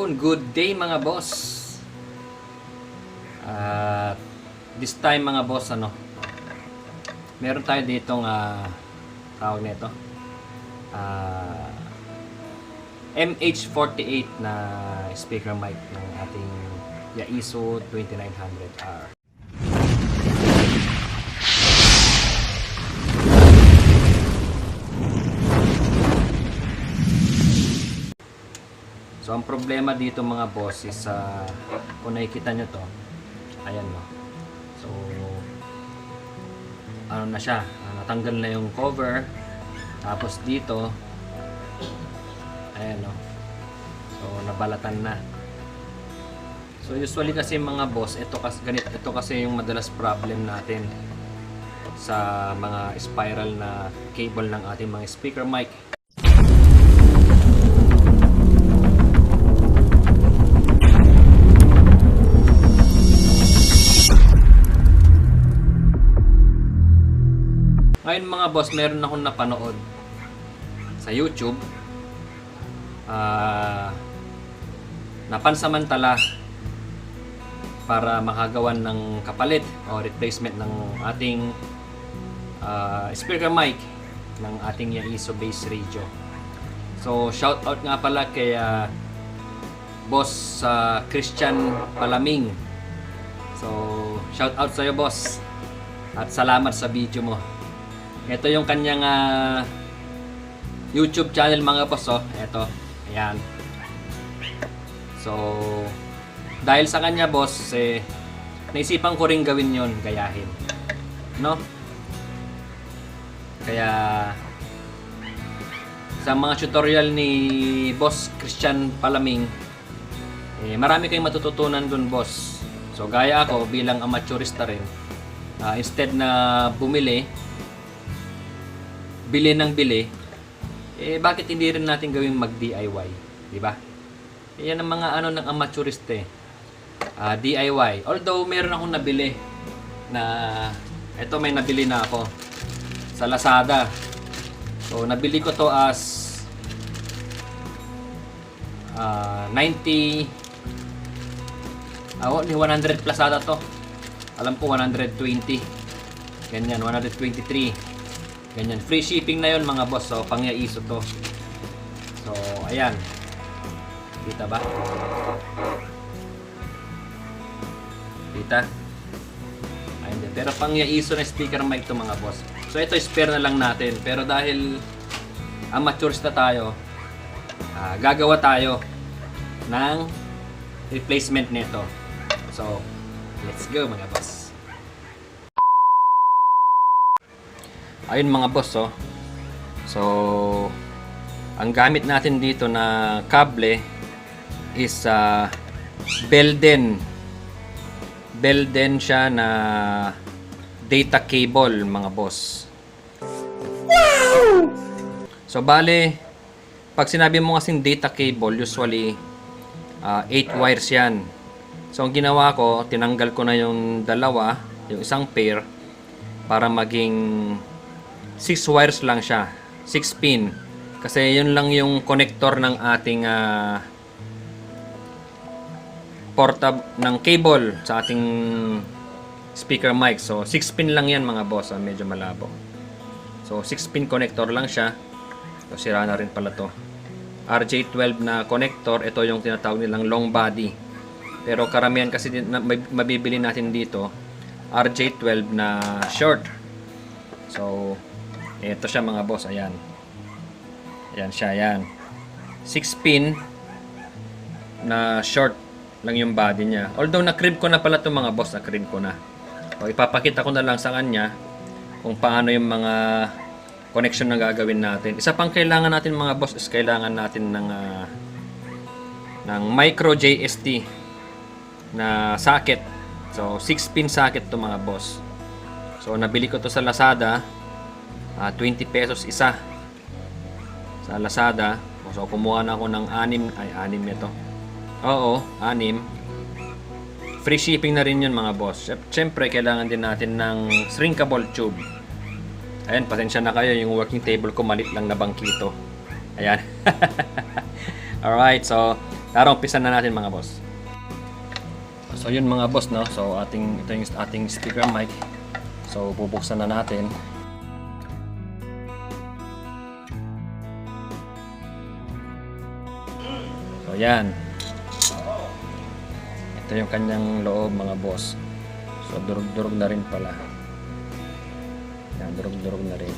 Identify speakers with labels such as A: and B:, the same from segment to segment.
A: afternoon, good day mga boss. This time mga boss, meron tayo ditong tawag nito, MH48 na speaker mic ng ating Yaesu 2900R. So ang problema dito mga boss is kung nakikita nyo to, ayan no. So ano na siya, natanggal na yung cover. Tapos dito, ayan no. So nabalatan na. So usually kasi mga boss, ito kasi yung madalas problem natin sa mga spiral na cable ng ating mga speaker mic. Ngayon mga boss, meron akong napanood sa YouTube na pansamantala para makagawan ng kapalit o replacement ng ating speaker mic ng ating Yaesu base radio. So shout out nga pala kay boss Christian Palaming. So shout out sa iyo boss at salamat sa video mo. Ito yung kanyang YouTube channel mga boss, oh. Ito, ayan. So, dahil sa kanya boss, naisipan ko rin gawin yon, gayahin. No? Kaya, sa mga tutorial ni Boss Christian Palaming, marami kayong matututunan dun boss. So, gaya ako, bilang amateurista rin, instead na bili ng bili, bakit hindi rin natin gawing mag-DIY, di ba? Yan ang mga ng amateurist DIY. Although meron akong nabili na may nabili na ako sa Lazada. So nabili ko to as 100 plus ata to. Alam ko 120. Ganyan, 123. Ganyan. Free shipping na yon mga boss. So, pang Yaesu to. So, ayan. Kita ba? Kita? Ayun din. Pero pang Yaesu na speaker mic to mga boss. So, ito spare na lang natin. Pero dahil amateurs na tayo, gagawa tayo ng replacement nito. So, let's go mga boss. Ayun mga boss, oh. So, ang gamit natin dito na kable is Belden. Belden siya na data cable mga boss. Wow! So, bale, pag sinabi mo kasing data cable, usually 8 wires yan. So, ang ginawa ko, tinanggal ko na yung dalawa, yung isang pair, para maging 6 wires lang siya, 6 pin. Kasi yun lang yung connector ng ating ng cable sa ating speaker mic. So 6 pin lang yan mga boss, medyo malabo. So 6 pin connector lang siya. So sira na rin pala to. RJ12 na connector, ito yung tinatawag nilang long body. Pero karamihan kasi mabibili natin dito RJ12 na short. So ito siya mga boss, ayan. Ayan siya, ayan. 6 pin na short lang yung body niya. Although na-crib ko na pala ito mga boss, na-crib ko na. O, ipapakita ko na lang sa kanya kung paano yung mga connection na gagawin natin. Isa pang kailangan natin mga boss is kailangan natin ng micro JST na socket. So 6 pin socket to mga boss. So nabili ko to sa Lazada. 20 pesos isa sa Lazada. So kumuha na ako ng 6 nito. Oo, 6. Free shipping na rin yun mga boss. Siyempre kailangan din natin ng shrinkable tube. Ayan, pasensya na kayo, yung working table ko malit lang na bangkito. Ayan. Alright, so Tara, umpisa na natin mga boss. So yun mga boss, no? So ito yung ating speaker mic. So bubuksan na natin. So yan. Ito yung kanyang loob mga boss. So durug-durug na rin pala. Yan, durug-durug na rin.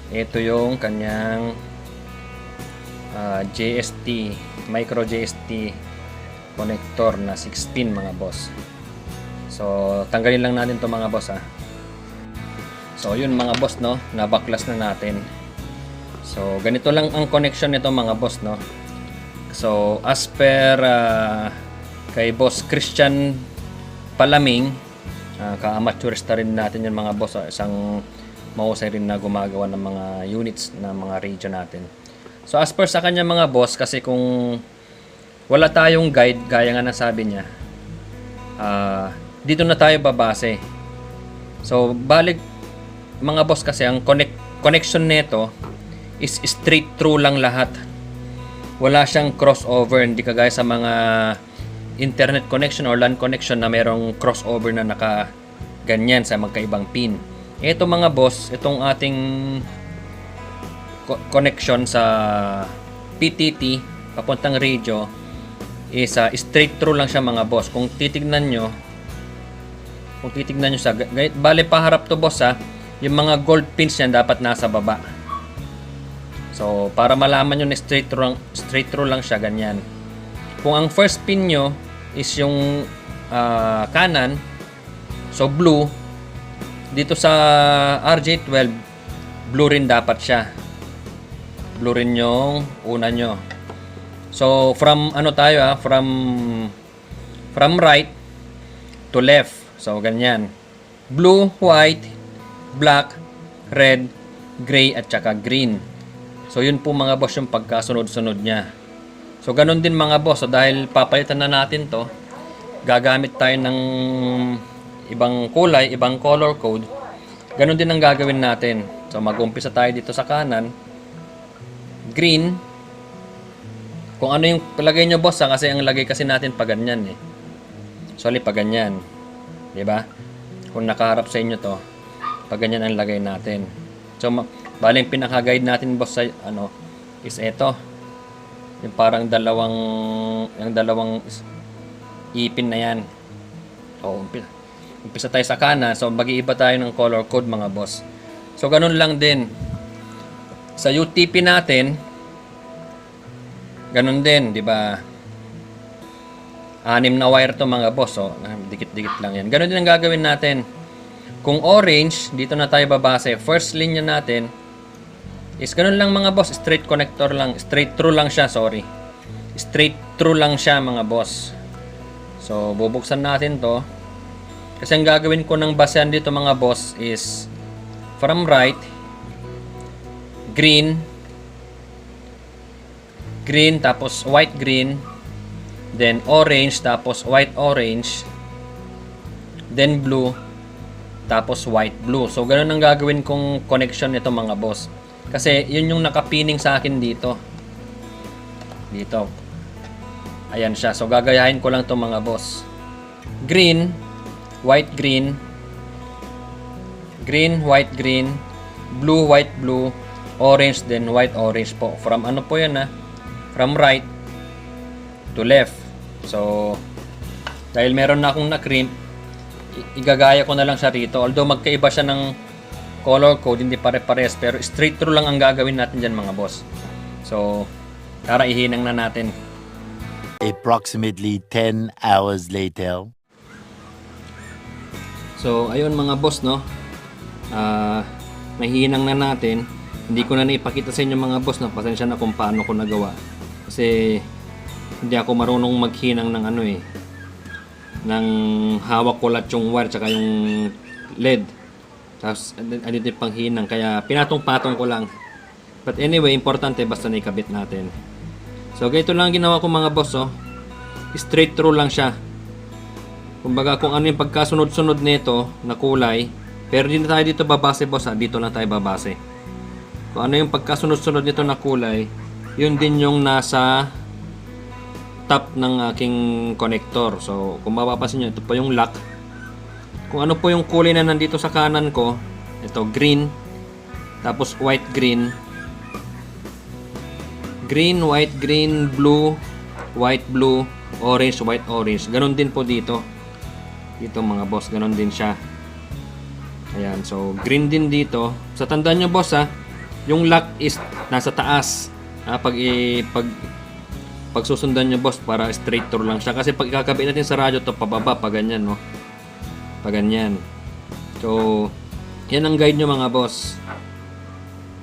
A: Ito yung kanyang JST, micro JST connector na 6 pin mga boss. So tanggalin lang natin to mga boss ha. So yun mga boss, no, nabaklas na natin. So ganito lang ang connection nito mga boss, no. So as per kay Boss Christian Palaming, ka-amateurista rin natin yung mga boss, isang mahusay rin na gumagawa ng mga units na mga radio natin. So as per sa kanya mga boss, kasi kung wala tayong guide, gaya nga nasabi niya, dito na tayo babase. So balik mga boss, kasi ang connection nito is straight through lang lahat. Wala siyang crossover, hindi kagaya sa mga internet connection or LAN connection na merong crossover na naka ganyan sa magkaibang pin. Ito mga boss, itong ating connection sa PTT papuntang radio is straight through lang siya mga boss. Kung titignan nyo sa bale paharap to boss yung mga gold pins niyan dapat nasa baba. So para malaman nyo na straight through lang siya ganyan. Kung ang first pin nyo is yung kanan, so blue, dito sa RJ12 blue rin dapat siya. Blue rin yung una nyo. So from ano tayo from right to left. So ganyan. Blue, white, black, red, gray at saka green. So yun po mga boss yung pagkasunod-sunod niya. So ganun din mga boss, so dahil papalitan na natin to, gagamit tayo ng ibang kulay, ibang color code. Ganun din ang gagawin natin. So mag-umpisa tayo dito sa kanan. Green. Kung ano yung palagay nyo boss kasi ang lagay kasi natin pa ganyan Sorry, pa ganyan. Diba? Kung nakaharap sa inyo to, pa ganyan ang lagay natin. So bali yung pinaka-guide natin boss sa is eto. Yung parang dalawang ipin na yan. So umpisa tayo sa kanan. So mag-iiba tayo ng color code mga boss. So ganun lang din sa UTP natin. Ganun din, di ba? 6 na wire to mga boss. So dikit-dikit lang yan. Ganun din ang gagawin natin. Kung orange, dito na tayo babase. First linya natin is ganun lang mga boss, straight connector lang, straight through lang siya, sorry. Straight through lang siya mga boss. So bubuksan natin to. Kasi ang gagawin ko ng basehan dito mga boss is from right, green, tapos white green, then orange, tapos white orange, then blue, tapos white blue. So ganun ang gagawin kong connection nito mga boss. Kasi yun yung nakapining sa akin dito. Ayan siya. So gagayahin ko lang to mga boss. Green, white green, green, white green, blue, white blue, orange, then white orange po. From ano po yan From right to left. So dahil meron na akong na-crimp, igagaya ko na lang siya rito. Although magkaiba siya ng color code, hindi pare-pares, pero straight through lang ang gagawin natin dyan mga boss. So tara, ihinang na natin.
B: Approximately 10 hours later.
A: So ayun mga boss, no, nahihinang na natin. Hindi ko na naipakita sa inyo mga boss, no, pasensya na kung paano ko nagawa, kasi hindi ako marunong maghinang ng ng hawak ko lahat yung wire tsaka yung LED. Tapos andito yung panghinang, kaya pinatong-patong ko lang. But anyway, importante basta naikabit natin. So ganito lang ginawa ko mga boss. Straight through lang siya. Kumbaga kung ano yung pagkasunod-sunod nito na kulay, pero hindi na tayo dito babase boss dito lang tayo babase. Kung ano yung pagkasunod-sunod nito na kulay, yun din yung nasa top ng aking connector. So, kung mapapansin nyo, ito po yung lock. Kung ano po yung kulay na nandito sa kanan ko, ito green, tapos white, green, green, white, green, blue, white, blue, orange, white, orange. Ganon din po dito. Dito mga boss, ganon din siya. Ayan, so green din dito. Sa tandaan nyo boss ha, yung lock is nasa taas. Pag susundan nyo boss, para straight through lang siya. Kasi pag ikakabit natin sa radyo to pababa, pa ganyan no. Pa ganyan. So, yan ang guide nyo mga boss.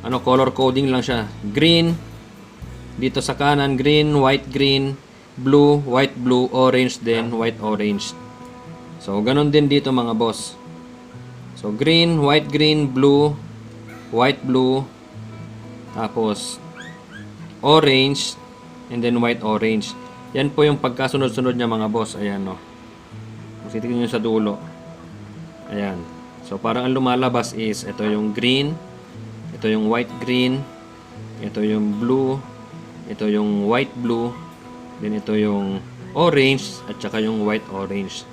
A: Ano, color coding lang siya. Green, dito sa kanan, green, white, green, blue, white, blue, orange, then white, orange. So, ganun din dito mga boss. So, green, white, green, blue, white, blue, tapos orange, and then white, orange. Yan po yung pagkasunod-sunod niya mga boss. Ayan no. Kung titignan nyo sa dulo. Ayan. So, parang ang lumalabas is, ito yung green, ito yung white, green, ito yung blue, ito yung white, blue, then ito yung orange, at saka yung white, orange.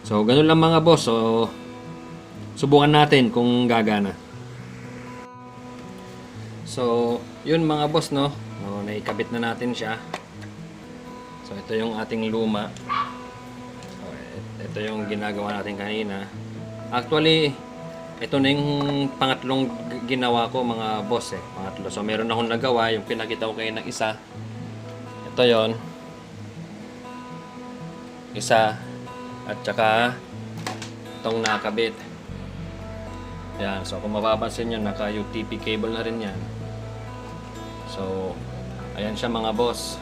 A: So, ganun lang mga boss. So, subukan natin kung gagana. So, yun mga boss, no? So, naikabit na natin siya. So, ito yung ating luma. So, ito yung ginagawa natin kanina. Actually, ito na yung pangatlong ginawa ko mga boss pangatlo. So meron akong nagawa, yung pinakita ko kayo ng isa. Ito yon, isa, at saka itong nakabit. Yan, so kung mapapansin nyo, naka UTP cable na rin yan. So ayan siya mga boss.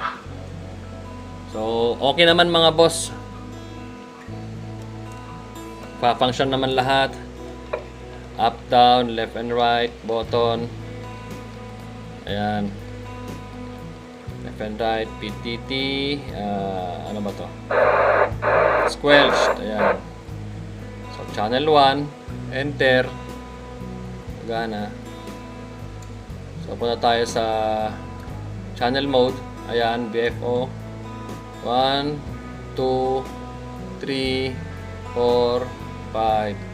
A: So okay naman mga boss, pa-function naman lahat. Up, down, left and right, button. Ayan. Left and right, PTT. Ano ba to? Squelched. Ayan. So, channel 1. Enter. Gana. So, punta tayo sa channel mode. Ayan, BFO. 1, 2, 3, 4, 5.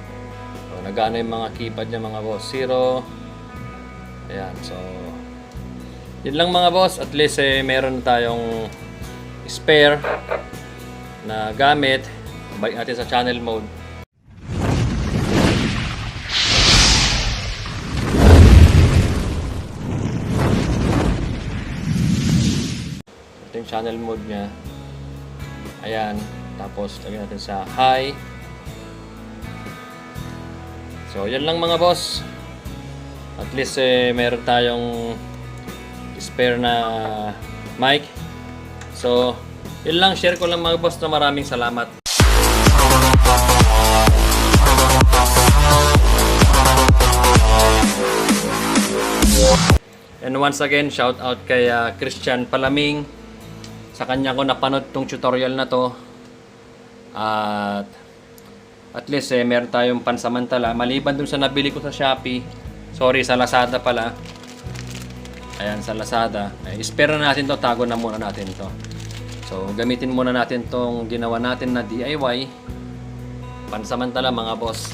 A: So, nagana yung mga keypad niya mga boss. 0. Ayan. So, yun lang mga boss. At least meron tayong spare na gamit. Balik natin sa channel mode. Ito yung channel mode niya. Ayan. Tapos, lagyan natin sa high. So, yan lang mga boss. At least meron tayong spare na mic. So, yun lang. Share ko lang mga boss na maraming salamat. And once again, shout out kay Christian Palaming. Sa kanya ko napanood tong tutorial na to. At least meron tayong pansamantala maliban dun sa nabili ko sa Shopee. Sorry, sa Lazada pala. Ayan, sa Lazada. Spare na natin to, tago na muna natin to. So, gamitin muna natin tong ginawa natin na DIY. Pansamantala mga boss.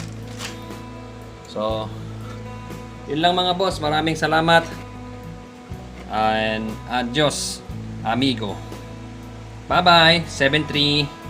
A: So, yun lang mga boss. Maraming salamat. And adios, amigo. Bye-bye. 7-3.